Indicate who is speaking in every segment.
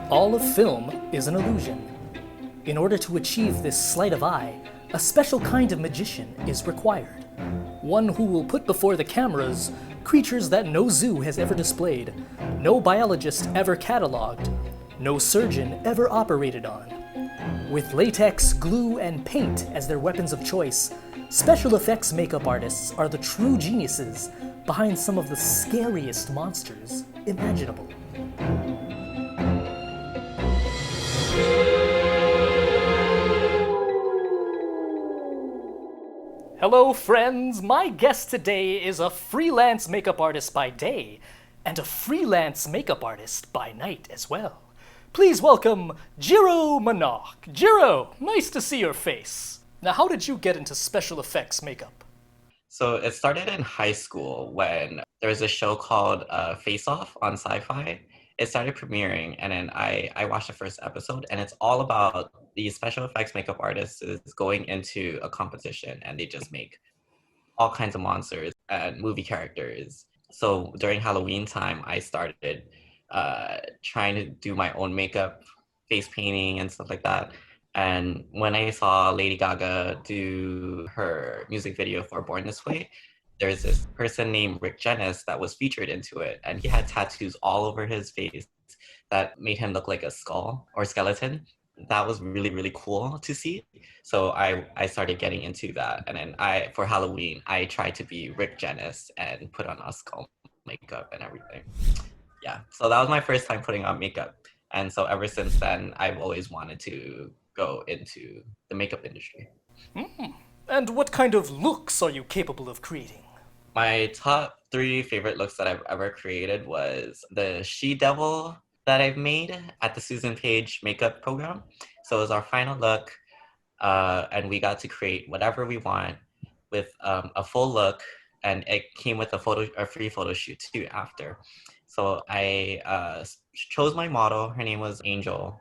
Speaker 1: All of film is an illusion. In order to achieve this sleight of eye, a special kind of magician is required. One who will put before the cameras creatures that no zoo has ever displayed, no biologist ever cataloged, no surgeon ever operated on. With latex, glue, and paint as their weapons of choice, special effects makeup artists are the true geniuses behind some of the scariest monsters imaginable. Hello friends, my guest today is a freelance makeup artist by day and a freelance makeup artist by night as well. Please welcome Jiro Manog. Jiro, nice to see your face. Now, how did you get into special effects makeup?
Speaker 2: So it started in high school when there was a show called Face Off on Sci-Fi. It started premiering, and then I watched the first episode, and it's all about these special effects makeup artists is going into a competition, and they just make all kinds of monsters and movie characters. So during Halloween time, I started trying to do my own makeup, face painting, and stuff like that. And when I saw Lady Gaga do her music video for Born This Way, there's this person named Rick Janis that was featured into it. And he had tattoos all over his face that made him look like a skull or skeleton. That was really, really cool to see. So I started getting into that. And then for Halloween, I tried to be Rick Janis and put on a skull makeup and everything. Yeah, so that was my first time putting on makeup. And so ever since then, I've always wanted to go into the makeup industry.
Speaker 1: And what kind of looks are you capable of creating?
Speaker 2: My top three favorite looks that I've ever created was the She-Devil that I've made at the Susan Page makeup program. So it was our final look, and we got to create whatever we want with a full look, and it came with a free photo shoot too after. So I chose my model. Her name was Angel.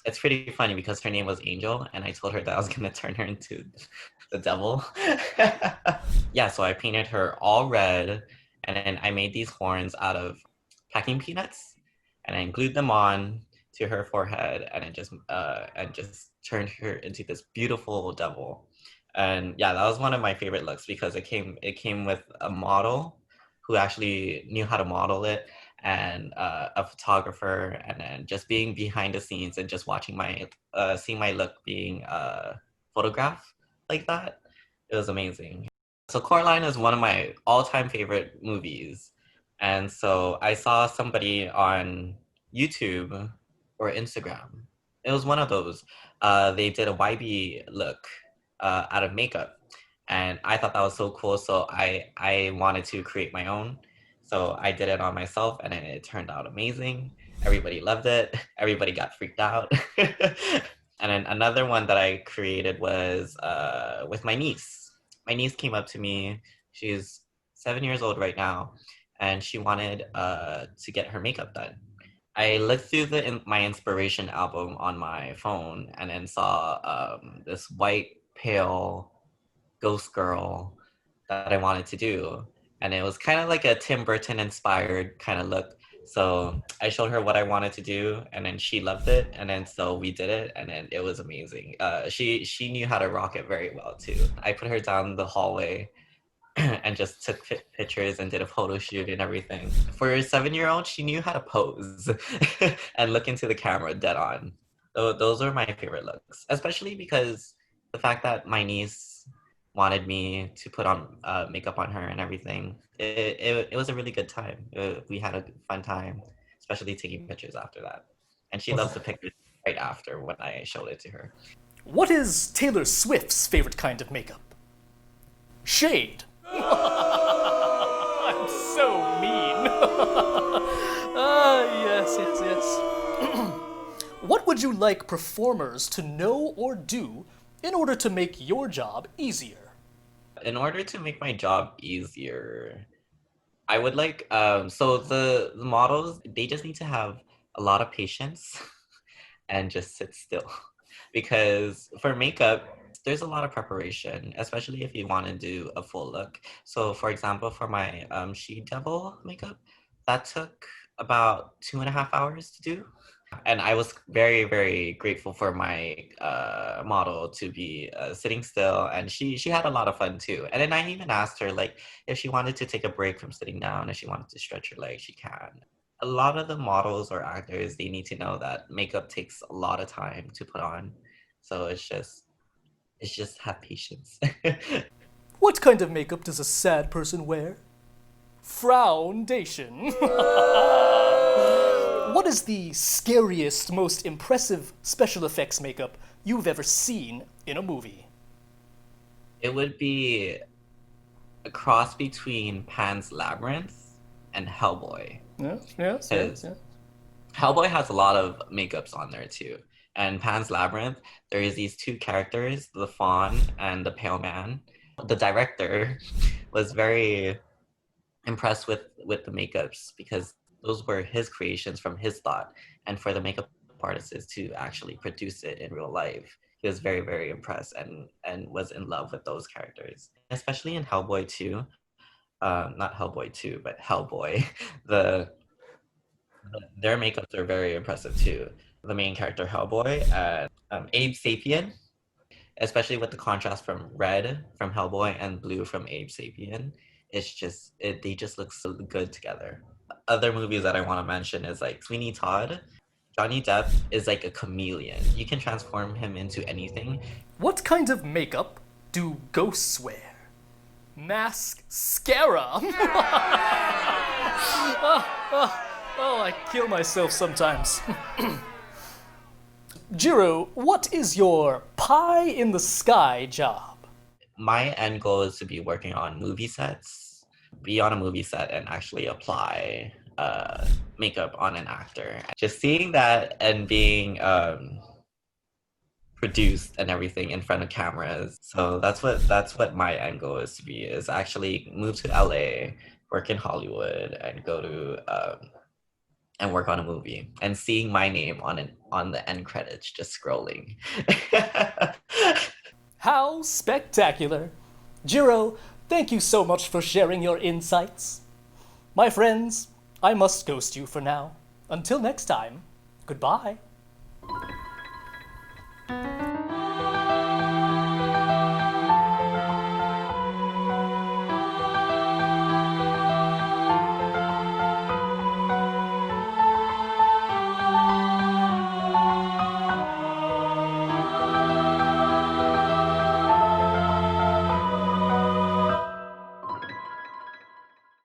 Speaker 2: It's pretty funny because her name was Angel, and I told her that I was gonna turn her into the devil. Yeah, so I painted her all red, and then I made these horns out of packing peanuts, and I glued them on to her forehead, and just turned her into this beautiful devil. And yeah, that was one of my favorite looks because it came with a model who actually knew how to model it, and a photographer, and then just being behind the scenes and just watching seeing my look being photographed like that. It was amazing. So Coraline is one of my all-time favorite movies. And so I saw somebody on YouTube or Instagram. It was one of those. They did a YB look out of makeup. And I thought that was so cool. So I wanted to create my own. So I did it on myself, and it turned out amazing. Everybody loved it. Everybody got freaked out. And then another one that I created was with my niece. My niece came up to me. She's 7 years old right now, and she wanted to get her makeup done. I looked through my inspiration album on my phone, and then saw this white, pale ghost girl that I wanted to do. And it was kind of like a Tim Burton inspired kind of look. So I showed her what I wanted to do, and then she loved it. And then so we did it, and then it was amazing. She knew how to rock it very well too. I put her down the hallway and just took pictures and did a photo shoot and everything. For a 7-year-old, she knew how to pose and look into the camera dead on. So those are my favorite looks, especially because the fact that my niece wanted me to put on makeup on her and everything. It was a really good time. We had a fun time, especially taking pictures after that. And she loves the pictures right after when I showed it to her.
Speaker 1: What is Taylor Swift's favorite kind of makeup? Shade. I'm so mean. Yes. What would you like performers to know or do in order to make your job easier?
Speaker 2: In order to make my job easier, I would like so the models, they just need to have a lot of patience and just sit still. Because for makeup, there's a lot of preparation, especially if you want to do a full look. So for example, for my She Devil makeup, that took about 2.5 hours to do. And I was very, very grateful for my model to be sitting still, and she had a lot of fun too. And then I even asked her like if she wanted to take a break from sitting down, if she wanted to stretch her legs, she can. A lot of the models or actors, they need to know that makeup takes a lot of time to put on, so it's just have patience.
Speaker 1: What kind of makeup does a sad person wear? Foundation. What is the scariest, most impressive special effects makeup you've ever seen in a movie?
Speaker 2: It would be a cross between Pan's Labyrinth and Hellboy.
Speaker 1: Yes.
Speaker 2: Hellboy has a lot of makeups on there too. And Pan's Labyrinth, there is these two characters, the Fawn and the Pale Man. The director was very impressed with the makeups because those were his creations from his thought. And for the makeup artists to actually produce it in real life, he was very, very impressed and was in love with those characters. Especially in Hellboy 2. Not Hellboy 2, but Hellboy. The their makeups are very impressive too. The main character Hellboy and Abe Sapien, especially with the contrast from red from Hellboy and blue from Abe Sapien. They just look so good together. Other movies that I want to mention is like Sweeney Todd. Johnny Depp is like a chameleon. You can transform him into anything.
Speaker 1: What kind of makeup do ghosts wear? Mascara. Oh, I kill myself sometimes. Jiro, what is your pie in the sky job?
Speaker 2: My end goal is to be working on movie sets, be on a movie set and actually apply makeup on an actor. Just seeing that and being produced and everything in front of cameras. So that's what my end goal is to be, is actually move to LA, work in Hollywood, and go to and work on a movie and seeing my name on the end credits just scrolling.
Speaker 1: How spectacular! Jiro, thank you so much for sharing your insights. My friends, I must ghost you for now. Until next time, goodbye.